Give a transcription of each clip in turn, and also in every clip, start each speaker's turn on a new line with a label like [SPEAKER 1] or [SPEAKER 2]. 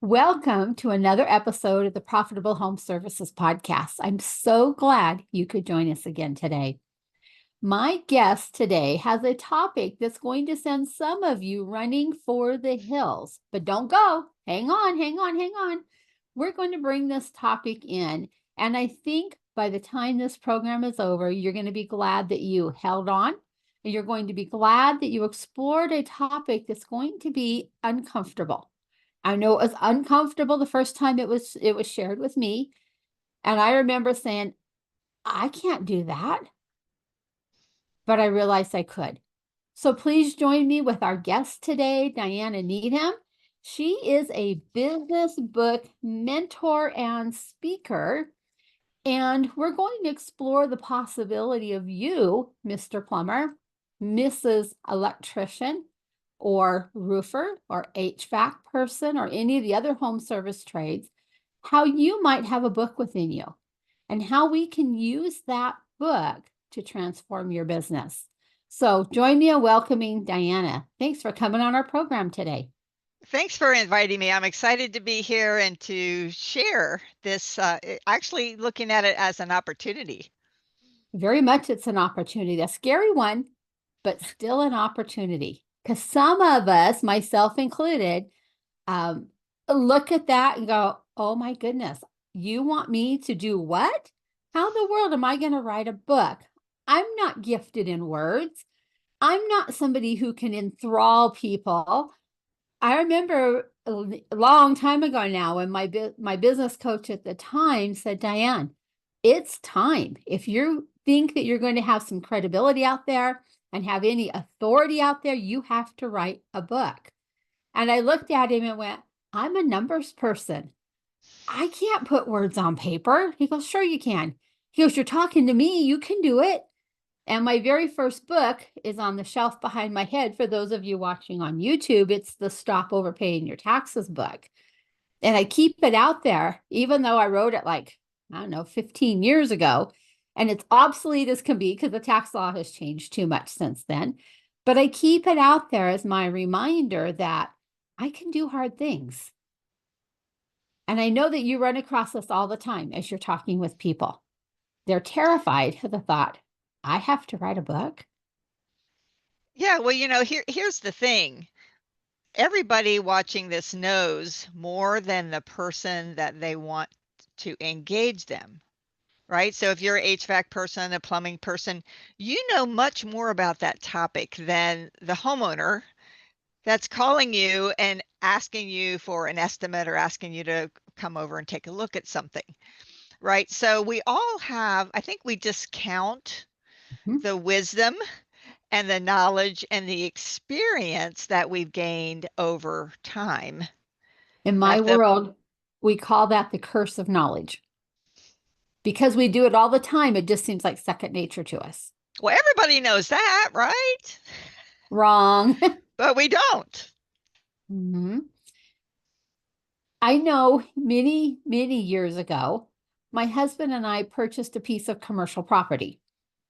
[SPEAKER 1] Welcome to another episode of the Profitable Home Services Podcast. I'm so glad you could join us again today. My guest today has a topic that's going to send some of you running for the hills, but don't go. Hang on. We're going to bring this topic in. And I think by the time this program is over, you're going to be glad that you held on. And you're going to be glad that you explored a topic that's going to be uncomfortable. I know it was uncomfortable the first time it was shared with me. And I remember saying, I can't do that. But I realized I could. So please join me with our guest today, Diana Needham. She is a business book mentor and speaker. And we're going to explore the possibility of you, Mr. Plumber, Mrs. Electrician, or roofer, or HVAC person, or any of the other home service trades, how you might have a book within you and how we can use that book to transform your business. So join me in welcoming Diana. Thanks for coming on our program today.
[SPEAKER 2] Thanks for inviting me. I'm excited to be here and to share this, actually looking at it as an opportunity.
[SPEAKER 1] Very much it's an opportunity, a scary one, but still an opportunity. Because some of us, myself included, look at that and go, oh my goodness, you want me to do what? How in the world am I going to write a book? I'm not gifted in words. I'm not somebody who can enthrall people. I remember a long time ago now when my business coach at the time said, Diane, it's time. If you think that you're going to have some credibility out there and have any authority out there, you have to write a book. And I looked at him and went, I'm a numbers person. I can't put words on paper. He goes, sure you can. He goes, you're talking to me. You can do it. And my very first book is on the shelf behind my head. For those of you watching on YouTube, it's the Stop Overpaying Your Taxes book. And I keep it out there, even though I wrote it like, I don't know, 15 years ago. And it's obsolete as can be because the tax law has changed too much since then. But I keep it out there as my reminder that I can do hard things. And I know that you run across this all the time as you're talking with people. They're terrified of the thought, I have to write a book.
[SPEAKER 2] Yeah, well, here's the thing. Everybody watching this knows more than the person that they want to engage them, right? So if you're an HVAC person, a plumbing person, you know much more about that topic than the homeowner that's calling you and asking you for an estimate or asking you to come over and take a look at something, right? So we all have, I think we discount the wisdom and the knowledge and the experience that we've gained over time.
[SPEAKER 1] In my world, we call that the curse of knowledge. Because we do it all the time, it just seems like second nature to us.
[SPEAKER 2] Well, everybody knows that, right?
[SPEAKER 1] Wrong.
[SPEAKER 2] But we don't.
[SPEAKER 1] Mm-hmm. I know many, many years ago, my husband and I purchased a piece of commercial property.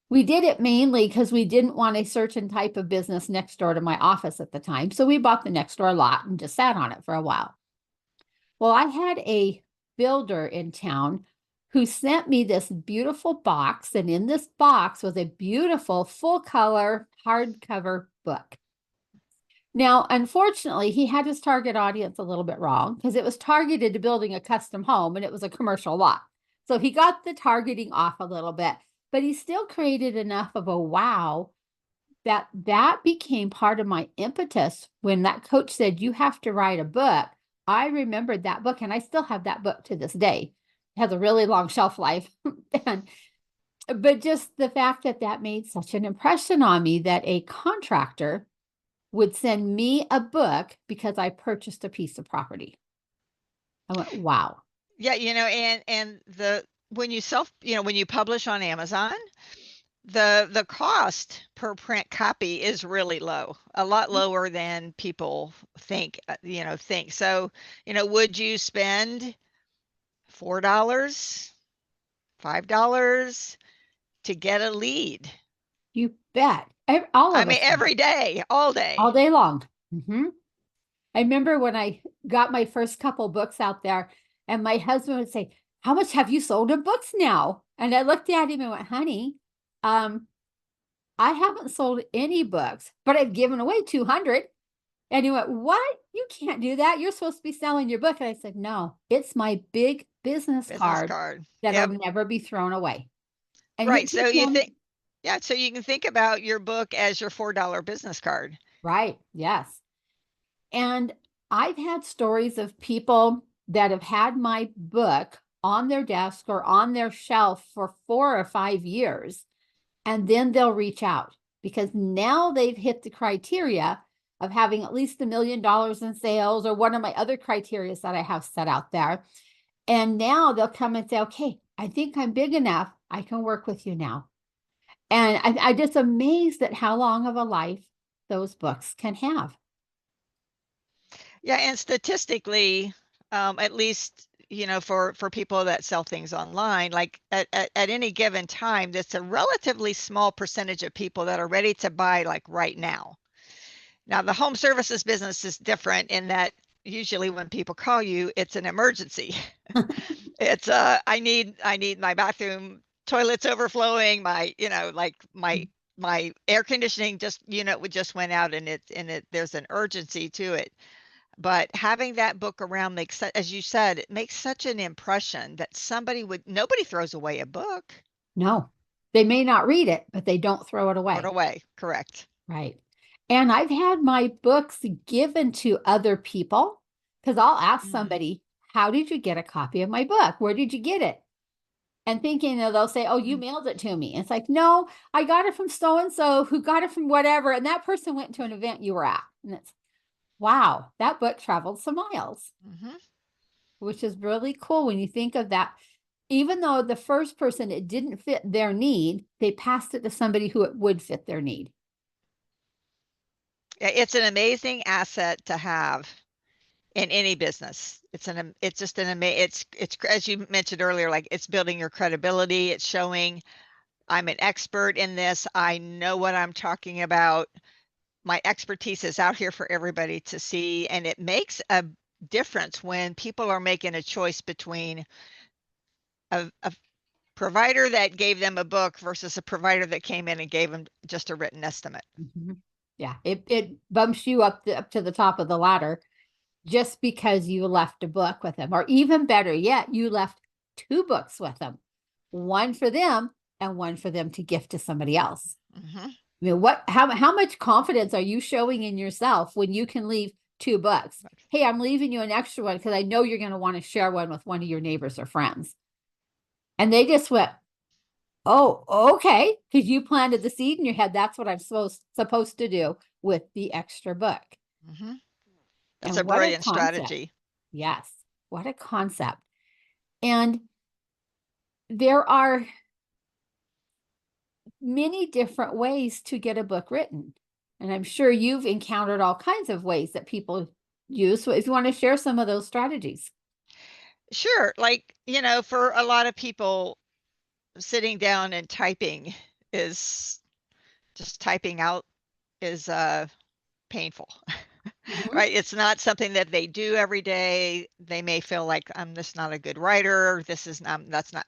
[SPEAKER 1] We did it mainly because we didn't want a certain type of business next door to my office at the time. So we bought the next door lot and just sat on it for a while. Well, I had a builder in town who sent me this beautiful box. And in this box was a beautiful full color hardcover book. Now, unfortunately, he had his target audience a little bit wrong because it was targeted to building a custom home and it was a commercial lot. So he got the targeting off a little bit, but he still created enough of a wow that became part of my impetus when that coach said, you have to write a book. I remembered that book and I still have that book to this day. It has a really long shelf life. But just the fact that that made such an impression on me that a contractor would send me a book because I purchased a piece of property. I went, wow.
[SPEAKER 2] Yeah, and when you publish on Amazon, the cost per print copy is really low, a lot lower than people think. So, would you spend $4, $5 to get a lead?
[SPEAKER 1] You bet. All of us.
[SPEAKER 2] Every day, all day.
[SPEAKER 1] All day long. Mm-hmm. I remember when I got my first couple books out there, and my husband would say, "How much have you sold of books now?" And I looked at him and went, "Honey, um, I haven't sold any books, but I've given away 200." And he went, "What? You can't do that. You're supposed to be selling your book." And I said, "No, it's my big business
[SPEAKER 2] Business
[SPEAKER 1] card
[SPEAKER 2] card.
[SPEAKER 1] that'll
[SPEAKER 2] Yep.
[SPEAKER 1] never be thrown away." And
[SPEAKER 2] Right.
[SPEAKER 1] he
[SPEAKER 2] So you
[SPEAKER 1] told me,
[SPEAKER 2] think, yeah, so you can think about your book as your $4 business card.
[SPEAKER 1] right, yes. And I've had stories of people that have had my book on their desk or on their shelf for 4 or 5 years, and then they'll reach out because now they've hit the criteria of having at least $1 million in sales, or one of my other criteria that I have set out there. And now they'll come and say, "Okay, I think I'm big enough. I can work with you now." And I'm just amazed at how long of a life those books can have.
[SPEAKER 2] Yeah, and statistically, at least, for people that sell things online, like at any given time, that's a relatively small percentage of people that are ready to buy like right now. Now, the home services business is different in that usually when people call you, it's an emergency. It's I need my bathroom toilets overflowing, like my air conditioning just went out, and there's an urgency to it. But having that book around as you said, it makes such an impression that nobody throws away a book.
[SPEAKER 1] No, they may not read it, but they don't throw it
[SPEAKER 2] Throw it
[SPEAKER 1] away.
[SPEAKER 2] away. Correct.
[SPEAKER 1] Right. And I've had my books given to other people because I'll ask
[SPEAKER 2] Mhm.
[SPEAKER 1] somebody, "How did you get a copy of my book? Where did you get it?" And thinking that they'll say, "Oh, you
[SPEAKER 2] Mm.
[SPEAKER 1] mailed it to me." And it's like, "No, I got it from so and so who got it from whatever. And that person went to an event you were at." And it's, wow, that book traveled some miles,
[SPEAKER 2] Mhm.
[SPEAKER 1] which is really cool when you think of that. Even though the first person, it didn't fit their need, they passed it to somebody who it would fit their need.
[SPEAKER 2] Yeah, it's an amazing asset to have in any business. It's just an ama it's as you mentioned earlier, like it's building your credibility. It's showing I'm an expert in this. I know what I'm talking about. My expertise is out here for everybody to see, and it makes a difference when people are making a choice between a provider that gave them a book versus a provider that came in and gave them just a written estimate.
[SPEAKER 1] Mhm. Yeah, it bumps you up to the top of the ladder just because you left a book with them, or even better yet, you left 2 books with them, one for them and one for them to gift to somebody else.
[SPEAKER 2] Hmm.
[SPEAKER 1] I mean, how much confidence are you showing in yourself when you can leave 2 books? "Hey, I'm leaving you an extra one because I know you're gonna wanna share one with one of your neighbors or friends." And they just went, "Oh, okay," because you planted the seed in your head. That's what I'm supposed to do with the extra book.
[SPEAKER 2] Hmm. That's a
[SPEAKER 1] And what a
[SPEAKER 2] brilliant
[SPEAKER 1] concept.
[SPEAKER 2] strategy.
[SPEAKER 1] Yes, what a concept. And there are many different ways to get a book written. And I'm sure you've encountered all kinds of ways that people use. So if you want to share some of those strategies.
[SPEAKER 2] Sure, like, for a lot of people, sitting down and typing is just typing out is painful.
[SPEAKER 1] Mhm.
[SPEAKER 2] Right? It's not something that they do every day. They may feel like I'm just not a good writer. This is not that's not,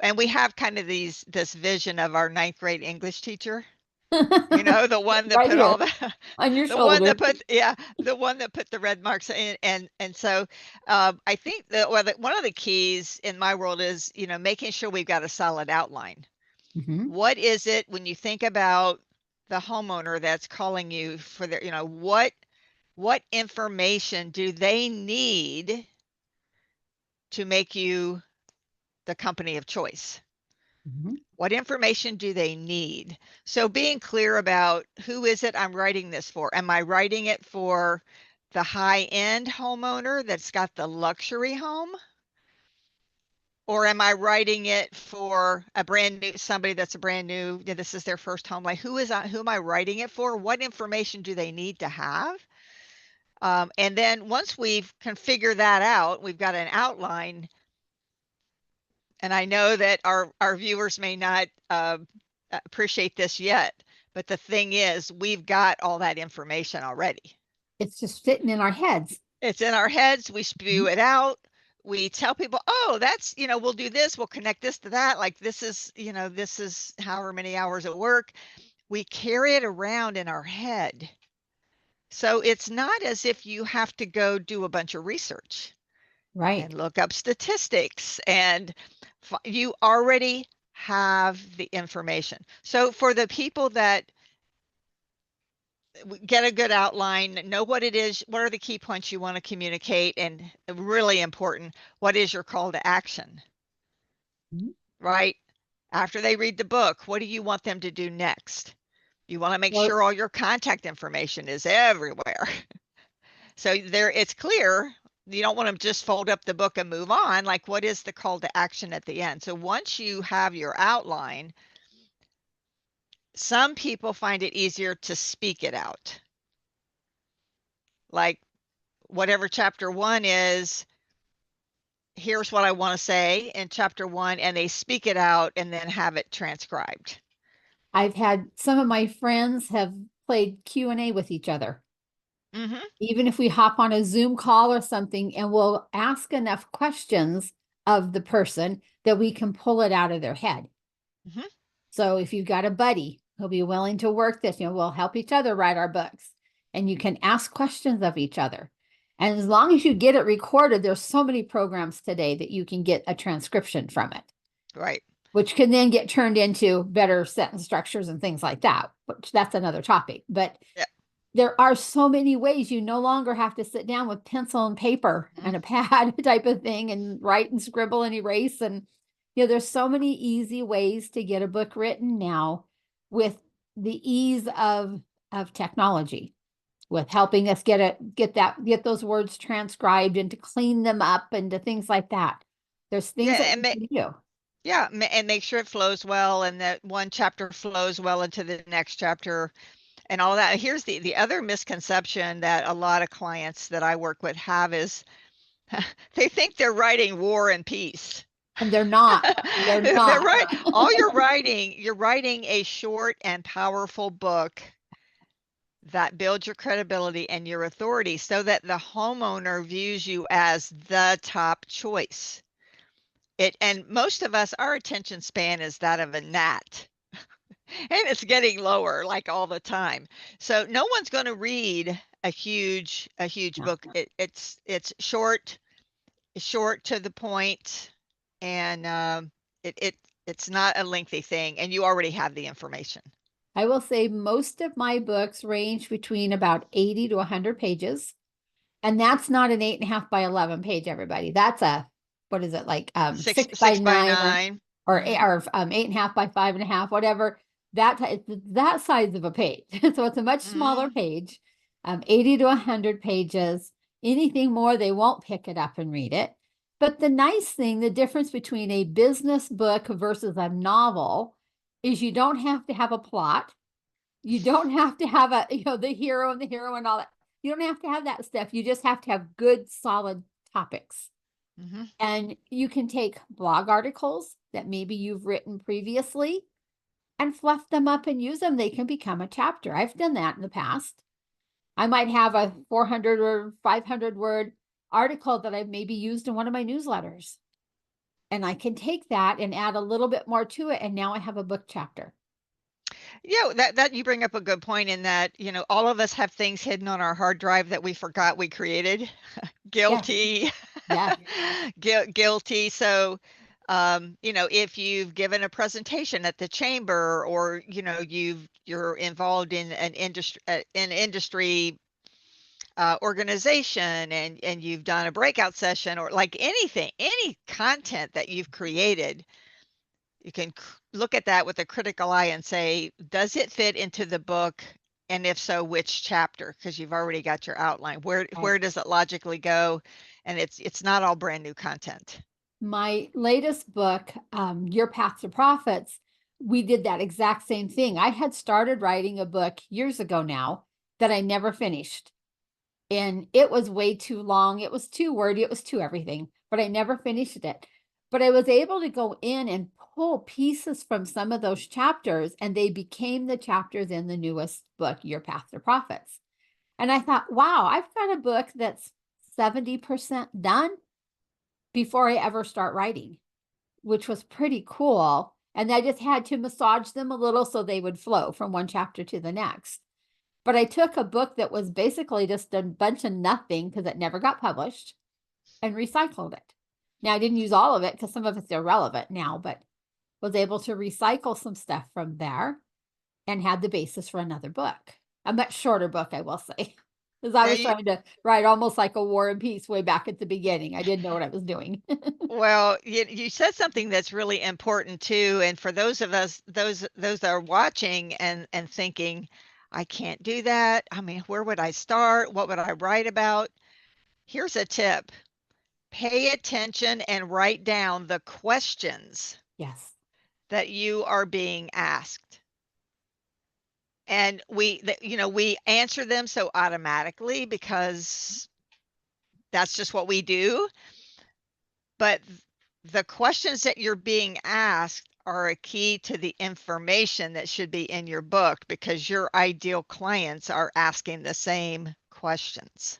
[SPEAKER 2] and we have kind of this vision of our ninth grade English teacher, the one that
[SPEAKER 1] Right
[SPEAKER 2] put all
[SPEAKER 1] here
[SPEAKER 2] the
[SPEAKER 1] on your
[SPEAKER 2] the one that
[SPEAKER 1] shoulder.
[SPEAKER 2] put yeah, the one that put the red marks in. And so I think that one of the keys in my world is, making sure we've got a solid outline.
[SPEAKER 1] Mhm.
[SPEAKER 2] What is it when you think about the homeowner that's calling you for their, what information do they need to make you the company of choice?
[SPEAKER 1] Mhm.
[SPEAKER 2] What information do they need? So being clear about who is it I'm writing this for? Am I writing it for the high-end homeowner that's got the luxury home? Or am I writing it for a brand new somebody that's a brand new, this is their first home? Like who am I writing it for? What information do they need to have? And then once we've configured that out, we've got an outline. And I know that our viewers may not appreciate this yet, but the thing is, we've got all that information already.
[SPEAKER 1] It's just sitting in our heads.
[SPEAKER 2] It's in our heads. We spew
[SPEAKER 1] Mhm.
[SPEAKER 2] it out. We tell people, oh, that's, we'll do this. We'll connect this to that. Like this is however many hours at work. We carry it around in our head. So it's not as if you have to go do a bunch of research
[SPEAKER 1] Right.
[SPEAKER 2] and look up statistics, and you already have the information. So for the people that get a good outline, know what it is, what are the key points you want to communicate, and really important, what is your call to action,
[SPEAKER 1] Mhm.
[SPEAKER 2] right? After they read the book, what do you want them to do next? You want to make
[SPEAKER 1] Well,
[SPEAKER 2] sure all your contact information is everywhere. So there it's clear. You don't want to just fold up the book and move on. Like, what is the call to action at the end? So once you have your outline, some people find it easier to speak it out. Like, whatever chapter 1 is, here's what I want to say in chapter 1, and they speak it out and then have it transcribed.
[SPEAKER 1] I've had some of my friends have played Q&A with each other.
[SPEAKER 2] Mm-hmm.
[SPEAKER 1] Even if we hop on a Zoom call or something, and we'll ask enough questions of the person that we can pull it out of their head.
[SPEAKER 2] Mm-hmm.
[SPEAKER 1] So if you've got a buddy who'll be willing to work this, we'll help each other write our books, and you can ask questions of each other. And as long as you get it recorded, there's so many programs today that you can get a transcription from it,
[SPEAKER 2] Right.
[SPEAKER 1] which can then get turned into better sentence structures and things like that, which that's another topic. But
[SPEAKER 2] Yeah.
[SPEAKER 1] there are so many ways. You no longer have to sit down with pencil and paper and a pad type of thing and write and scribble and erase. And, there's so many easy ways to get a book written now with the ease of technology, with helping us get those words transcribed and to clean them up and to things like that. There's things
[SPEAKER 2] Yeah,
[SPEAKER 1] that
[SPEAKER 2] and
[SPEAKER 1] we can do.
[SPEAKER 2] yeah, and make sure it flows well, and that one chapter flows well into the next chapter and all that. Here's the other misconception that a lot of clients that I work with have is they think they're writing War and Peace.
[SPEAKER 1] And they're not. They're
[SPEAKER 2] They're
[SPEAKER 1] not.
[SPEAKER 2] right. All you're writing a short and powerful book that builds your credibility and your authority so that the homeowner views you as the top choice. And most of us, our attention span is that of a gnat. And it's getting lower like all the time. So no one's going to read a huge book. It's short to the point, and it it it's not a lengthy thing, and you already have the information.
[SPEAKER 1] I will say most of my books range between about 80 to 100 pages. And that's not an 8.5 by 11 page, everybody. That's what is it, like
[SPEAKER 2] Six
[SPEAKER 1] 6 by 9
[SPEAKER 2] 6 by 9.
[SPEAKER 1] or,
[SPEAKER 2] Mhm.
[SPEAKER 1] 8.5 by 5.5, whatever. It's that size of a page. So it's a much smaller
[SPEAKER 2] Mhm.
[SPEAKER 1] page, 80 to 100 pages. Anything more, they won't pick it up and read it. But the nice thing, the difference between a business book versus a novel is you don't have to have a plot. You don't have to have the hero and the heroine and all that. You don't have to have that stuff. You just have to have good, solid topics.
[SPEAKER 2] Mhm.
[SPEAKER 1] And you can take blog articles that maybe you've written previously and fluff them up and use them. They can become a chapter. I've done that in the past. I might have a 400 or 500 word article that I've maybe used in one of my newsletters. And I can take that and add a little bit more to it. And now I have a book chapter.
[SPEAKER 2] Yeah, that you bring up a good point in that, all of us have things hidden on our hard drive that we forgot we created.
[SPEAKER 1] Yes.
[SPEAKER 2] Guilty.
[SPEAKER 1] Yes.
[SPEAKER 2] Guilty. So, if you've given a presentation at the chamber, or you're involved in an industry organization, and you've done a breakout session, or like anything, any content that you've created, you can look at that with a critical eye and say, does it fit into the book? And if so, which chapter? Because you've already got your outline. Where does it logically go? And it's not all brand new content.
[SPEAKER 1] My latest book, Your Path to Profits, we did that exact same thing. I had started writing a book years ago now that I never finished. And it was way too long. It was too wordy. It was too everything, but I never finished it. But I was able to go in and pull pieces from some of those chapters, and they became the chapters in the newest book, Your Path to Profits. And I thought, wow, I've got a book that's 70% done before I ever start writing, which was pretty cool. And I just had to massage them a little so they would flow from one chapter to the next. But I took a book that was basically just a bunch of nothing because it never got published and recycled it. Now, I didn't use all of it because some of it's irrelevant now, but was able to recycle some stuff from there and had the basis for another book. A much shorter book, I will say, because I
[SPEAKER 2] Now
[SPEAKER 1] was
[SPEAKER 2] you,
[SPEAKER 1] trying to write almost like a War and Peace way back at the beginning. I didn't know what I was doing.
[SPEAKER 2] well, you said something that's really important too. And for those of us, those that are watching and thinking, I can't do that. I mean, where would I start? What would I write about? Here's a tip. Pay attention and write down the questions
[SPEAKER 1] Yes.
[SPEAKER 2] that you are being asked. And we answer them so automatically because that's just what we do. But the questions that you're being asked are a key to the information that should be in your book because your ideal clients are asking the same questions.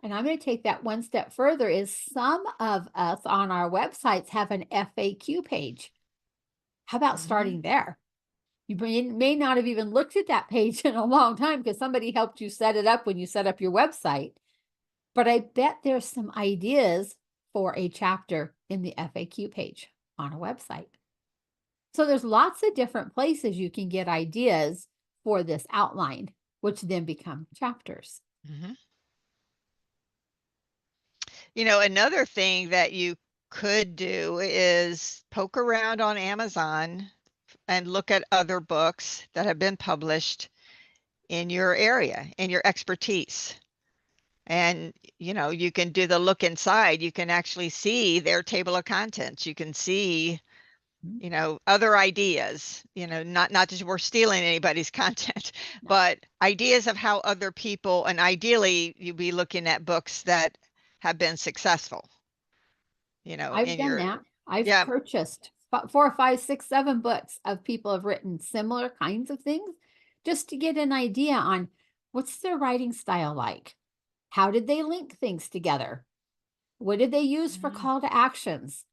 [SPEAKER 1] And I'm going to take that one step further is some of us on our websites have an FAQ page. How about starting there? You may not have even looked at that page in a long time because somebody helped you set it up when you set up your website. But I bet there's some ideas for a chapter in the FAQ page on a website. So there's lots of different places you can get ideas for this outline, which then become chapters.
[SPEAKER 2] Mm-hmm. Another thing that you could do is poke around on Amazon and look at other books that have been published in your area, in your expertise. And, you can do the look inside. You can actually see their table of contents. You can see, other ideas, not just we're stealing anybody's content, but ideas of how other people, and ideally you'd be looking at books that have been successful,
[SPEAKER 1] I've
[SPEAKER 2] in
[SPEAKER 1] done
[SPEAKER 2] your,
[SPEAKER 1] that. I've
[SPEAKER 2] yeah.
[SPEAKER 1] purchased 4, 5, 6, 7 books of people have written similar kinds of things just to get an idea on what's their writing style like. How did they link things together? What did they use for call to actions?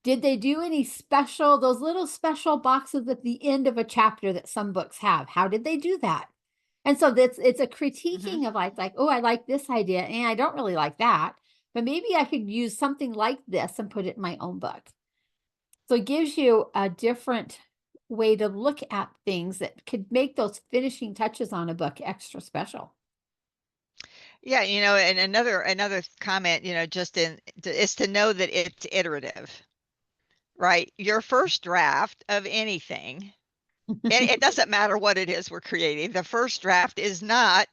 [SPEAKER 1] Did they do any special, those little special boxes at the end of a chapter that some books have? How did they do that? And so it's a critiquing of like, oh, I like this idea and I don't really like that, but maybe I could use something like this and put it in my own book. So it gives you a different way to look at things that could make those finishing touches on a book extra special.
[SPEAKER 2] Yeah, and another comment, just is to know that it's iterative, right? Your first draft of anything, it doesn't matter what it is we're creating. The first draft is not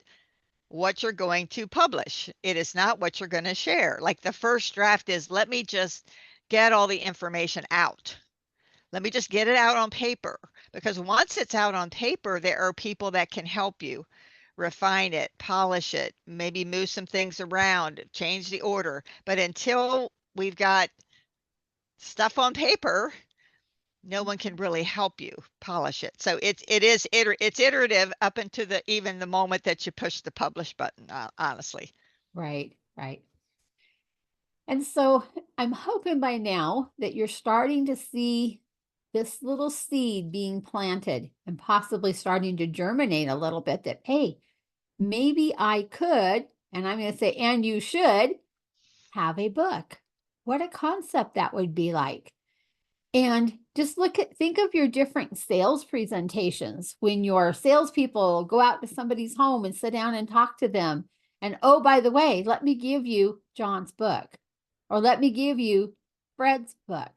[SPEAKER 2] what you're going to publish. It is not what you're going to share. Like the first draft is, let me just get all the information out. Let me just get it out on paper, because once it's out on paper, there are people that can help you refine it, polish it, maybe move some things around, change the order. But until we've got stuff on paper, no one can really help you polish it. So it's iterative up into even the moment that you push the publish button, honestly.
[SPEAKER 1] Right, right. And so I'm hoping by now that you're starting to see this little seed being planted and possibly starting to germinate a little bit that, hey, maybe I could, and I'm going to say, and you should have a book. What a concept that would be like. And just think of your different sales presentations when your salespeople go out to somebody's home and sit down and talk to them. And oh, by the way, let me give you John's book, or let me give you Fred's book.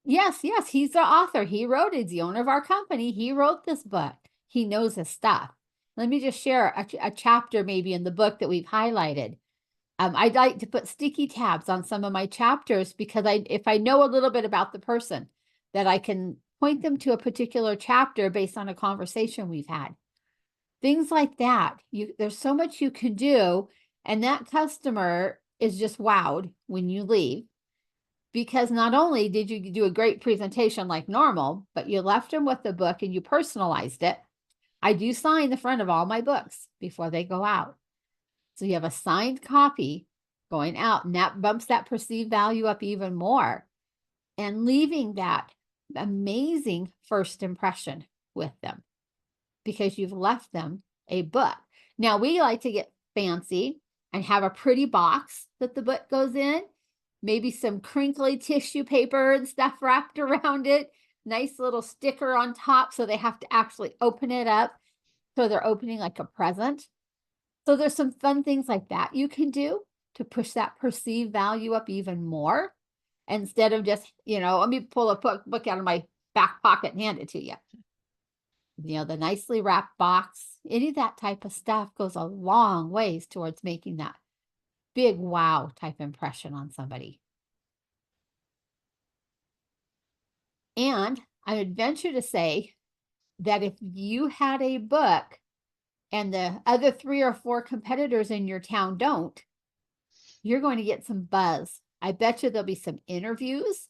[SPEAKER 1] Yes, he's the author. He wrote it. He's the owner of our company. He wrote this book. He knows his stuff. Let me just share a chapter maybe in the book that we've highlighted. I'd like to put sticky tabs on some of my chapters because if I know a little bit about the person, that I can point them to a particular chapter based on a conversation we've had. Things like that. There's so much you can do, and that customer is just wowed when you leave, because not only did you do a great presentation like normal, but you left them with the book and you personalized it. I do sign the front of all my books before they go out. So you have a signed copy going out, and that bumps that perceived value up even more, and leaving that amazing first impression with them because you've left them a book. Now, we like to get fancy and have a pretty box that the book goes in, maybe some crinkly tissue paper and stuff wrapped around it, nice little sticker on top so they have to actually open it up. So they're opening like a present. So there's some fun things like that you can do to push that perceived value up even more. Instead of just, let me pull a book out of my back pocket and hand it to you. The nicely wrapped box, any of that type of stuff goes a long ways towards making that big wow type impression on somebody. And I would venture to say that if you had a book and the other 3 or 4 competitors in your town don't, you're going to get some buzz. I bet you there'll be some interviews,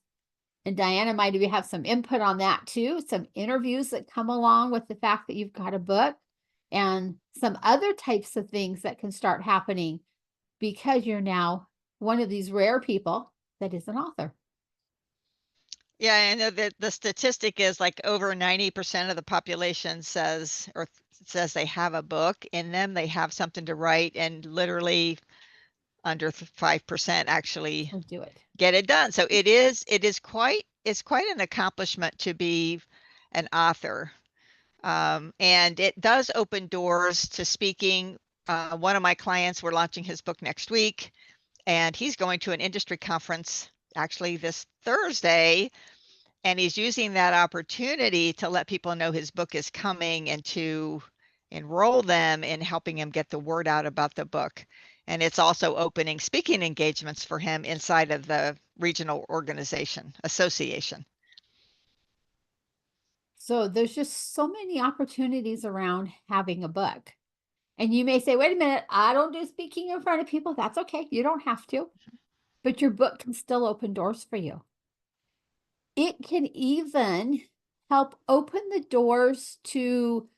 [SPEAKER 1] and Diana might have some input on that too. Some interviews that come along with the fact that you've got a book, and some other types of things that can start happening because you're now one of these rare people that is an author.
[SPEAKER 2] Yeah, I know that the statistic is like over 90% of the population says they have a book in them, they have something to write, and literally under 5% actually
[SPEAKER 1] do it.
[SPEAKER 2] Get it done. So it's quite an accomplishment to be an author. And it does open doors to speaking. One of my clients, we're launching his book next week, and he's going to an industry conference actually this Thursday, and he's using that opportunity to let people know his book is coming and to enroll them in helping him get the word out about the book. And it's also opening speaking engagements for him inside of the regional association.
[SPEAKER 1] So there's just so many opportunities around having a book. And you may say, wait a minute, I don't do speaking in front of people. That's okay. You don't have to. But your book can still open doors for you. It can even help open the doors to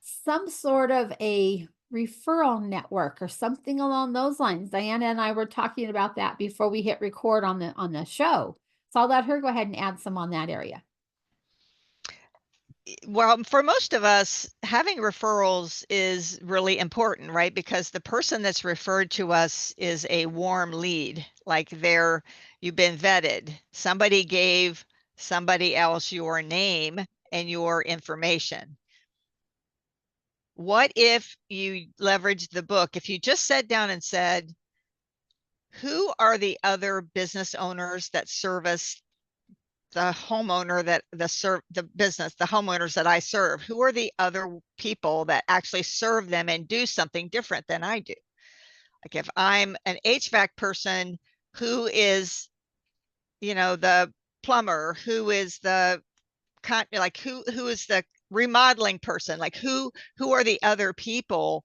[SPEAKER 1] some sort of a referral network or something along those lines. Diana and I were talking about that before we hit record on the show. So I'll let her go ahead and add some on that area.
[SPEAKER 2] Well, for most of us, having referrals is really important, right? Because the person that's referred to us is a warm lead, like you've been vetted. Somebody gave somebody else your name and your information. What if you leveraged the book? If you just sat down and said, who are the other business owners that service the homeowner the homeowners that I serve? Who are the other people that actually serve them and do something different than I do? Like if I'm an HVAC person, who is, the plumber, who is the who is the remodeling person, like who are the other people?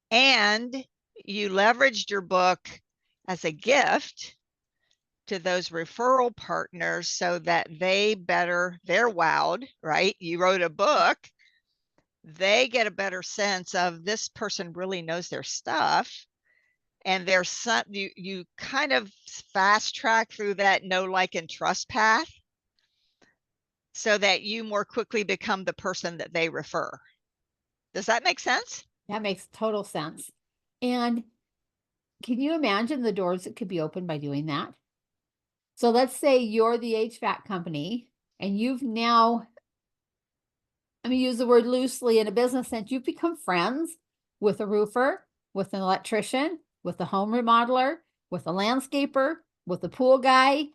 [SPEAKER 2] And you leveraged your book as a gift to those referral partners so that they're wowed, right? You wrote a book, they get a better sense of this person really knows their stuff. And there's you kind of fast track through that know, like, and trust path so that you more quickly become the person that they refer. Does that make sense?
[SPEAKER 1] That makes total sense. And can you imagine the doors that could be opened by doing that? So let's say you're the HVAC company and you've now, I'm going to use the word loosely in a business sense, you've become friends with a roofer, with an electrician, with a home remodeler, with a landscaper, with a pool guy,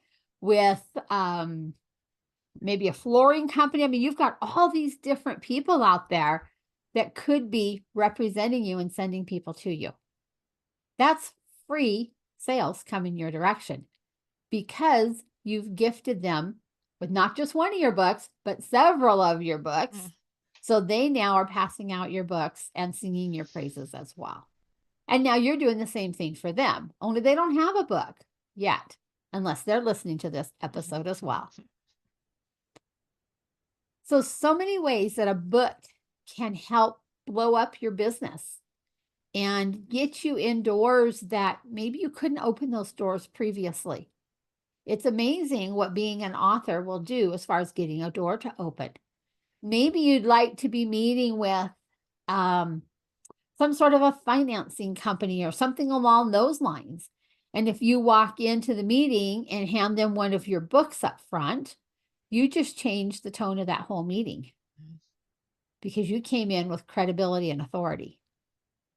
[SPEAKER 1] with maybe a flooring company. I mean, you've got all these different people out there that could be representing you and sending people to you. That's free sales coming your direction because you've gifted them with not just one of your books, but several of your books. So they now are passing out your books and singing your praises as well. And now you're doing the same thing for them, only they don't have a book yet, unless they're listening to this episode as well. So many ways that a book can help blow up your business. and get you indoors that maybe you couldn't open those doors previously. It's amazing what being an author will do as far as getting a door to open. Maybe you'd like to be meeting with some sort of a financing company or something along those lines. And if you walk into the meeting and hand them one of your books up front, you just change the tone of that whole meeting because you came in with credibility and authority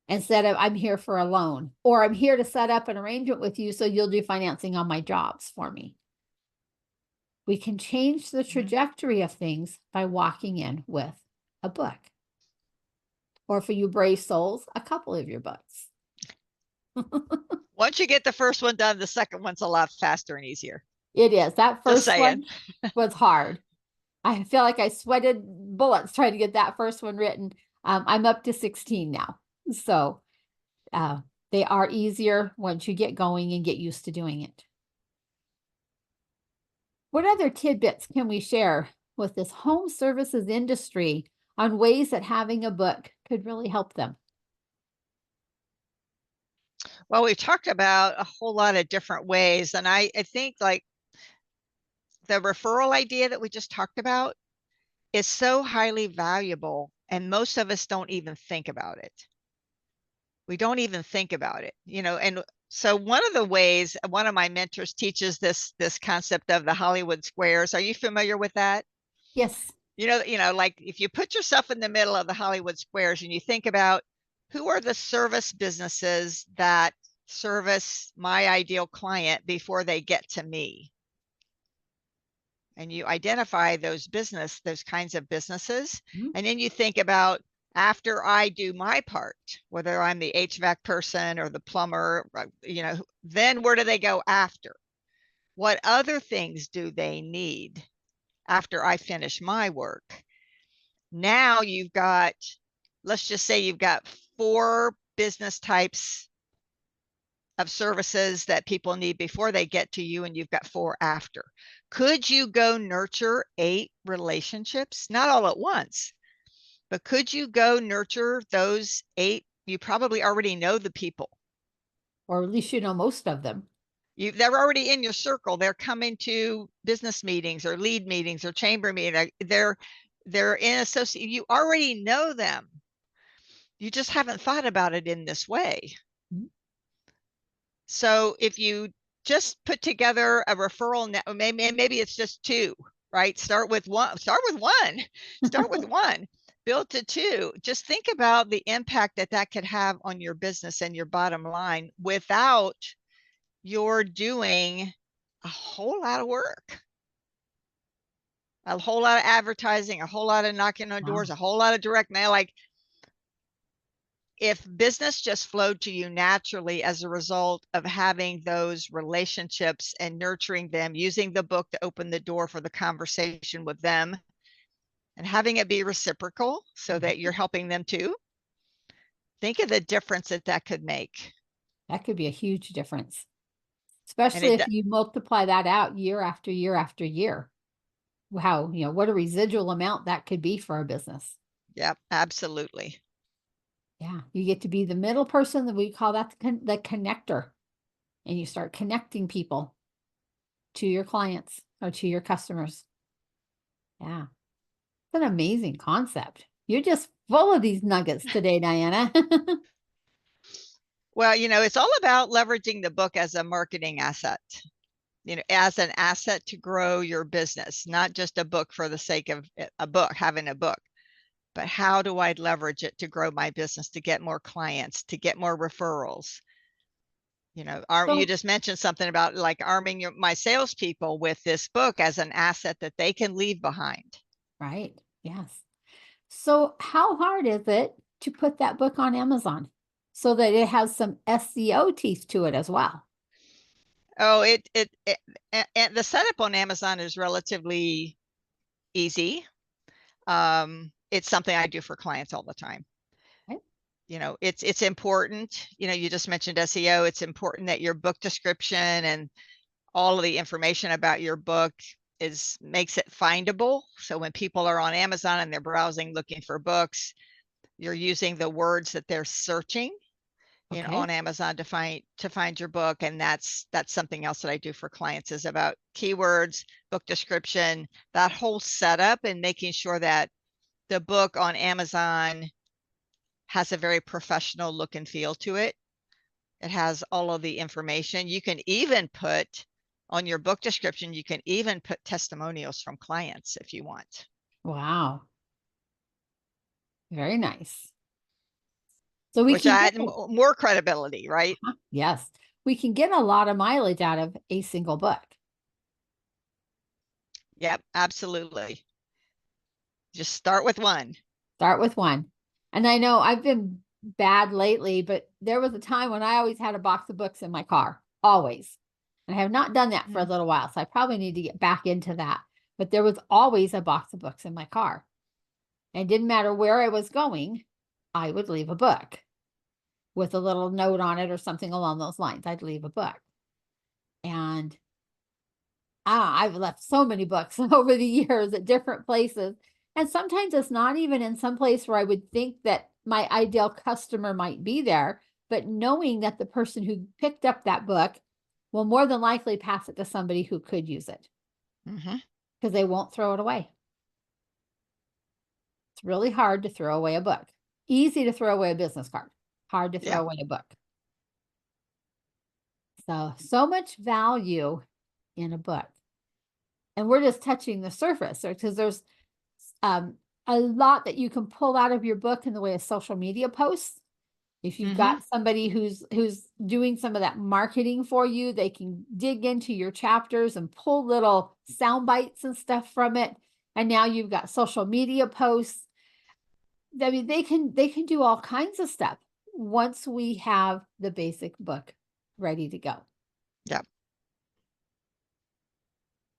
[SPEAKER 1] instead of I'm here for a loan or I'm here to set up an arrangement with you so you'll do financing on my jobs for me. We can change the trajectory of things by walking in with a book. Or for you brave souls, a couple of your books.
[SPEAKER 2] Once you get the first one done, the second one's a lot faster and easier.
[SPEAKER 1] It is. That
[SPEAKER 2] Just
[SPEAKER 1] first one was hard. I feel like I sweated bullets trying to get that first one written. I'm up to 16 now. So they are easier once you get going and get used to doing it. What other tidbits can we share with this home services industry on ways that having a book could really help them?
[SPEAKER 2] Well, we've talked about a whole lot of different ways. And I think like the referral idea that we just talked about is so highly valuable. And most of us don't even think about it. We don't even think about it, and so one of the ways, one of my mentors teaches this concept of the Hollywood squares. Are you familiar with that?
[SPEAKER 1] Yes.
[SPEAKER 2] Like if you put yourself in the middle of the Hollywood squares and you think about who are the service businesses that service my ideal client before they get to me, and you identify those kinds of businesses, and then you think about after I do my part, whether I'm the HVAC person or the plumber, then where do they go after? What other things do they need after I finish my work? Now you've got, let's just say you've got 4 business types of services that people need before they get to you, and you've got 4 after. Could you go nurture 8 relationships? Not all at once, but could you go nurture those 8? You probably already know the people.
[SPEAKER 1] Or at least you know most of them.
[SPEAKER 2] They're already in your circle. They're coming to business meetings or lead meetings or chamber meetings. They're in associate. You already know them. You just haven't thought about it in this way. So if you just put together a referral net, maybe it's just 2, right? Start with one. Start with one. Build to 2. Just think about the impact that could have on your business and your bottom line without you're doing a whole lot of work, a whole lot of advertising, a whole lot of knocking on doors, a whole lot of direct mail. Like if business just flowed to you naturally as a result of having those relationships and nurturing them, using the book to open the door for the conversation with them, and having it be reciprocal so that you're helping them too. Think of the difference that could make.
[SPEAKER 1] That could be a huge difference, especially if you multiply that out year after year after year. How, what a residual amount that could be for a business.
[SPEAKER 2] Yep, absolutely.
[SPEAKER 1] Yeah, you get to be the middle person, that we call that the connector, and you start connecting people to your clients or to your customers. Yeah, it's an amazing concept. You're just full of these nuggets today, Diana.
[SPEAKER 2] Well, it's all about leveraging the book as a marketing asset, as an asset to grow your business, not just a book for the sake of a book, having a book, but how do I leverage it to grow my business, to get more clients, to get more referrals? You just mentioned something about like arming my salespeople with this book as an asset that they can leave behind.
[SPEAKER 1] Right. Yes. So how hard is it to put that book on Amazon so that it has some SEO teeth to it as well?
[SPEAKER 2] Oh, and the setup on Amazon is relatively easy. It's something I do for clients all the time.
[SPEAKER 1] Okay.
[SPEAKER 2] It's important. You just mentioned SEO. It's important that your book description and all of the information about your book makes it findable. So when people are on Amazon and they're browsing looking for books, you're using the words that they're searching. you know,
[SPEAKER 1] Okay.
[SPEAKER 2] on Amazon to find your book. And that's something else that I do for clients, is about keywords, book description, that whole setup, and making sure that the book on Amazon has a very professional look and feel to it. It has all of the information. You can even put on your book description, you can even put testimonials from clients if you want.
[SPEAKER 1] Wow. Very nice. So we
[SPEAKER 2] Which
[SPEAKER 1] can get,
[SPEAKER 2] add more credibility, right?
[SPEAKER 1] yes, we can get a lot of mileage out of a single book.
[SPEAKER 2] Yep, absolutely. Just start with one.
[SPEAKER 1] Start with one. And I know I've been bad lately, but there was a time when I always had a box of books in my car, always. And I have not done that for a little while, so I probably need to get back into that. But there was always a box of books in my car. And it didn't matter where I was going, I would leave a book with a little note on it or something along those lines. I'd leave a book. And I've left so many books over the years at different places. And sometimes it's not even in some place where I would think that my ideal customer might be there, but knowing that the person who picked up that book will more than likely pass it to somebody who could use it because they won't throw it away. It's really hard to throw away a book. Easy to throw away a business card. Hard to throw away a book. So much value in a book. And we're just touching the surface, because there's a lot that you can pull out of your book in the way of social media posts. If you've got somebody who's doing some of that marketing for you, they can dig into your chapters and pull little sound bites and stuff from it. And now you've got social media posts. I mean, they can do all kinds of stuff once we have the basic book ready to go.
[SPEAKER 2] Yep.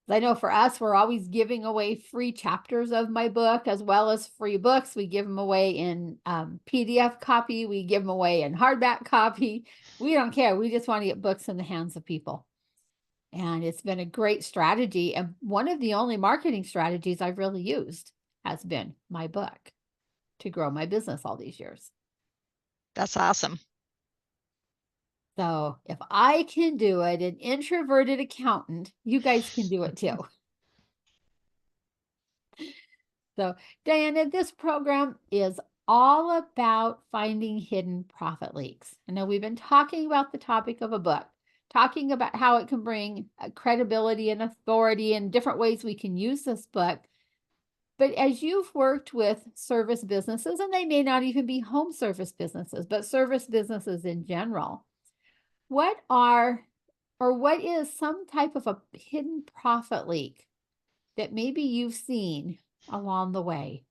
[SPEAKER 1] I know for us, we're always giving away free chapters of my book as well as free books. We give them away in PDF copy. We give them away in hardback copy. We don't care. We just want to get books in the hands of people. And it's been a great strategy. And one of the only marketing strategies I've really used has been my book to grow my business all these years.
[SPEAKER 2] That's awesome.
[SPEAKER 1] So if I can do it, an introverted accountant, you guys can do it too. So Diana, this program is all about finding hidden profit leaks. I know we've been talking about the topic of a book, talking about how it can bring credibility and authority and different ways we can use this book. But as you've worked with service businesses, and they may not even be home service businesses, but service businesses in general, what is some type of a hidden profit leak that maybe you've seen along the way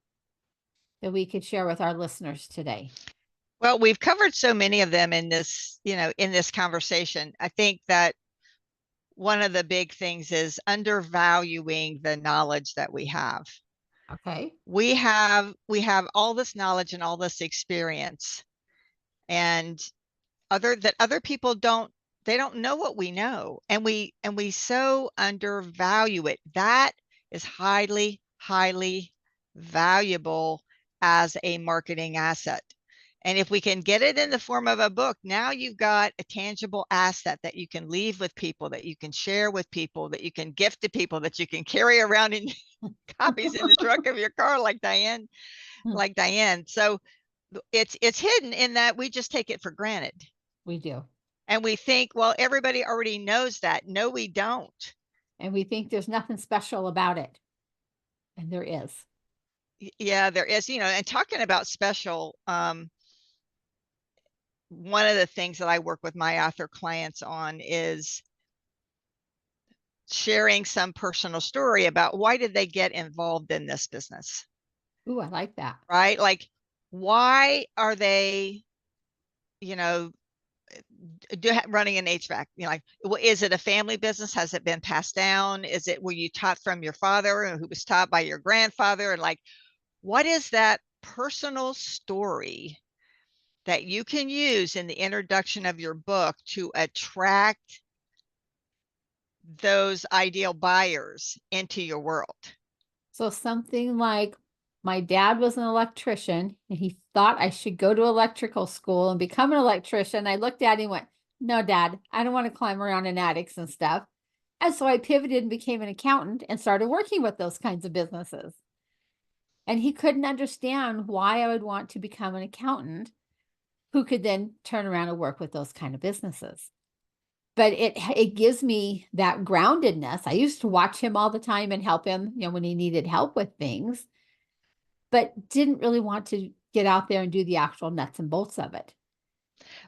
[SPEAKER 1] that we could share with our listeners today?
[SPEAKER 2] Well, we've covered so many of them in this, in this conversation. I think that one of the big things is undervaluing the knowledge that we have.
[SPEAKER 1] Okay.
[SPEAKER 2] We have all this knowledge and all this experience, and other people don't know what we know, and we so undervalue it. That is highly valuable as a marketing asset. And if we can get it in the form of a book, now you've got a tangible asset that you can leave with people, that you can share with people, that you can gift to people, that you can carry around in copies in the trunk of your car like Diane. So it's hidden in that we just take it for granted.
[SPEAKER 1] We do.
[SPEAKER 2] And we think, well, everybody already knows that. No, we don't.
[SPEAKER 1] And we think there's nothing special about it. And there is.
[SPEAKER 2] Yeah, there is, and talking about special, one of the things that I work with my author clients on is sharing some personal story about why did they get involved in this business.
[SPEAKER 1] Ooh, I like that.
[SPEAKER 2] Right? Like, why are they, running an HVAC? Like, well, is it a family business? Has it been passed down? Were you taught from your father, who was taught by your grandfather? And like, what is that personal story that you can use in the introduction of your book to attract those ideal buyers into your world?
[SPEAKER 1] So something like, My dad was an electrician and he thought I should go to electrical school and become an electrician. I looked at him and went, no, Dad, I don't want to climb around in attics and stuff. And so I pivoted and became an accountant and started working with those kinds of businesses. And he couldn't understand why I would want to become an accountant who could then turn around and work with those kind of businesses. But it gives me that groundedness. I used to watch him all the time and help him, when he needed help with things, but didn't really want to get out there and do the actual nuts and bolts of it.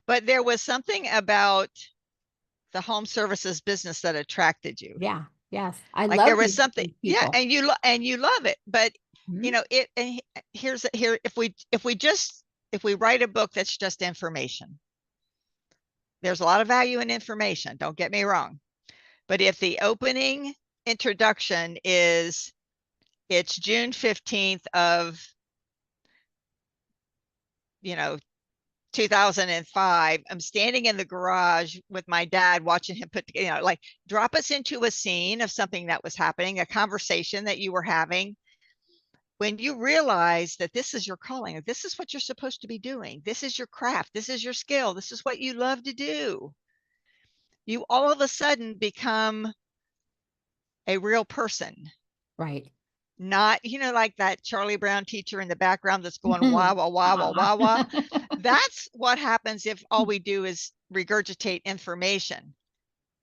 [SPEAKER 2] But there was something about the home services business that attracted you.
[SPEAKER 1] Yeah. Yes. I
[SPEAKER 2] Like
[SPEAKER 1] love
[SPEAKER 2] there was
[SPEAKER 1] these
[SPEAKER 2] something, yeah,
[SPEAKER 1] people.
[SPEAKER 2] and you love it. But
[SPEAKER 1] Mhm.
[SPEAKER 2] if we write a book that's just information, there's a lot of value in information, don't get me wrong. But if the opening introduction is it's June 15th of, 2005, I'm standing in the garage with my dad watching him put, like drop us into a scene of something that was happening, a conversation that you were having. When you realize that this is your calling, this is what you're supposed to be doing, this is your craft, this is your skill, this is what you love to do, you all of a sudden become a real person.
[SPEAKER 1] Right.
[SPEAKER 2] Not, like that Charlie Brown teacher in the background that's going wah, wah, wah, wah, wah, wah. That's what happens if all we do is regurgitate information.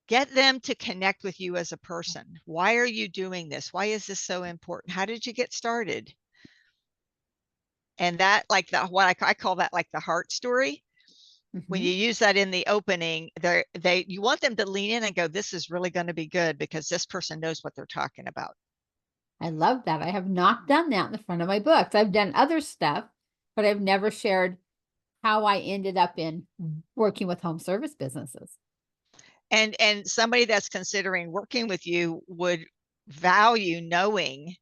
[SPEAKER 2] Get them to connect with you as a person. Why are you doing this? Why is this so important? How did you get started? And that, like what I call that, like the heart story. When you
[SPEAKER 1] Mhm.
[SPEAKER 2] use that in the opening, you want them to lean in and go, this is really going to be good because this person knows what they're talking about.
[SPEAKER 1] I love that. I have not done that in the front of my books. I've done other stuff, but I've never shared how I ended up in working with home service businesses.
[SPEAKER 2] And somebody that's considering working with you would value knowing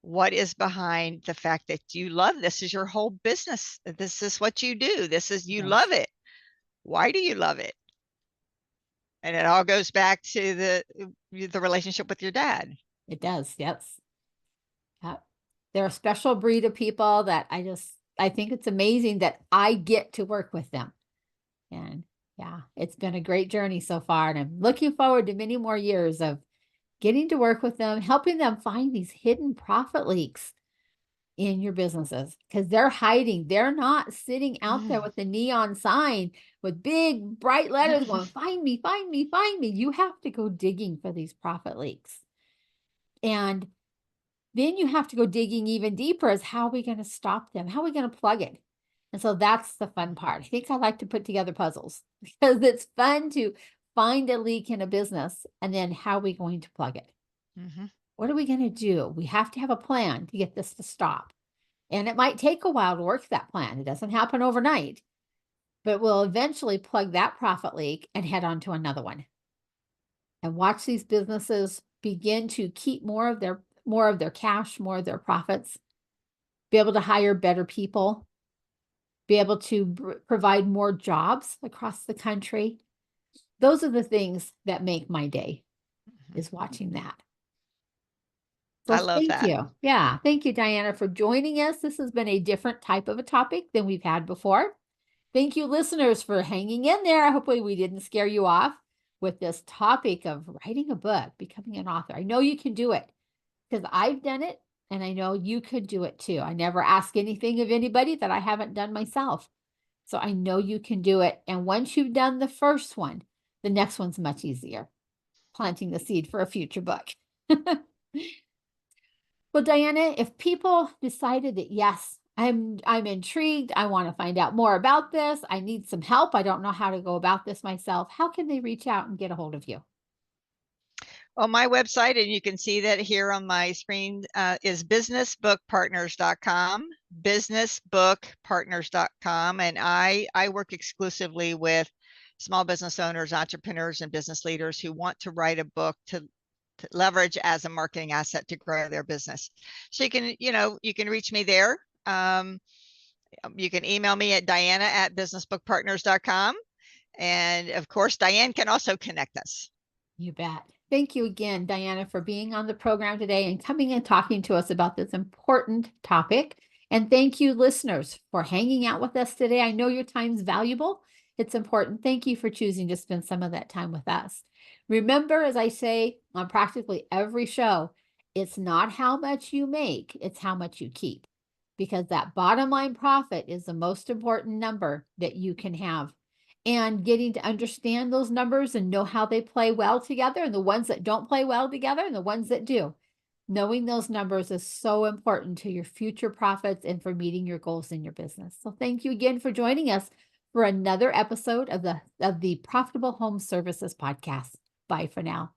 [SPEAKER 2] what is behind the fact that you love this is your whole business. This is what you do. This is, you
[SPEAKER 1] Yes,
[SPEAKER 2] love it. Why do you love it? And it all goes back to the relationship with your dad.
[SPEAKER 1] it does. Yes. Yep. They're a special breed of people that I think it's amazing that I get to work with them. And yeah, it's been a great journey so far. And I'm looking forward to many more years of getting to work with them, helping them find these hidden profit leaks in your businesses because they're hiding. They're not sitting out there with a neon sign with big bright letters going, find me, find me, find me. You have to go digging for these profit leaks. And then you have to go digging even deeper as how are we going to stop them? How are we going to plug it? And so that's the fun part. I think I like to put together puzzles because it's fun to find a leak in a business and then how are we going to plug it?
[SPEAKER 2] Mm-hmm.
[SPEAKER 1] What are we going to do? We have to have a plan to get this to stop. And it might take a while to work that plan. It doesn't happen overnight, but we'll eventually plug that profit leak and head on to another one. And watch these businesses begin to keep more of their cash, more of their profits, be able to hire better people, be able to provide more jobs across the country. Those are the things that make my day, is watching that. So
[SPEAKER 2] I love
[SPEAKER 1] thank
[SPEAKER 2] that.
[SPEAKER 1] you. Yeah, thank you, Diana, for joining us. This has been a different type of a topic than we've had before. Thank you, listeners, for hanging in there. Hopefully, we didn't scare you off with this topic of writing a book, becoming an author. I know you can do it because I've done it and I know you could do it too. I never ask anything of anybody that I haven't done myself. So I know you can do it. And once you've done the first one, the next one's much easier, planting the seed for a future book. Well, Diana, if people decided that, yes, I'm intrigued, I want to find out more about this, I need some help, I don't know how to go about this myself, how can they reach out and get a hold of you?
[SPEAKER 2] Well, my website, and you can see that here on my screen, is businessbookpartners.com, businessbookpartners.com. And I work exclusively with small business owners, entrepreneurs, and business leaders who want to write a book to leverage as a marketing asset to grow their business. So you can reach me there. You can email me at diana@businessbookpartners.com. And of course, Diane can also connect us.
[SPEAKER 1] You bet. Thank you again, Diana, for being on the program today and coming and talking to us about this important topic. And thank you, listeners, for hanging out with us today. I know your time's valuable. It's important. Thank you for choosing to spend some of that time with us. Remember, as I say on practically every show, it's not how much you make, it's how much you keep. Because that bottom line profit is the most important number that you can have. And getting to understand those numbers and know how they play well together, and the ones that don't play well together and the ones that do. Knowing those numbers is so important to your future profits and for meeting your goals in your business. So thank you again for joining us for another episode of the Profitable Home Services podcast. Bye for now.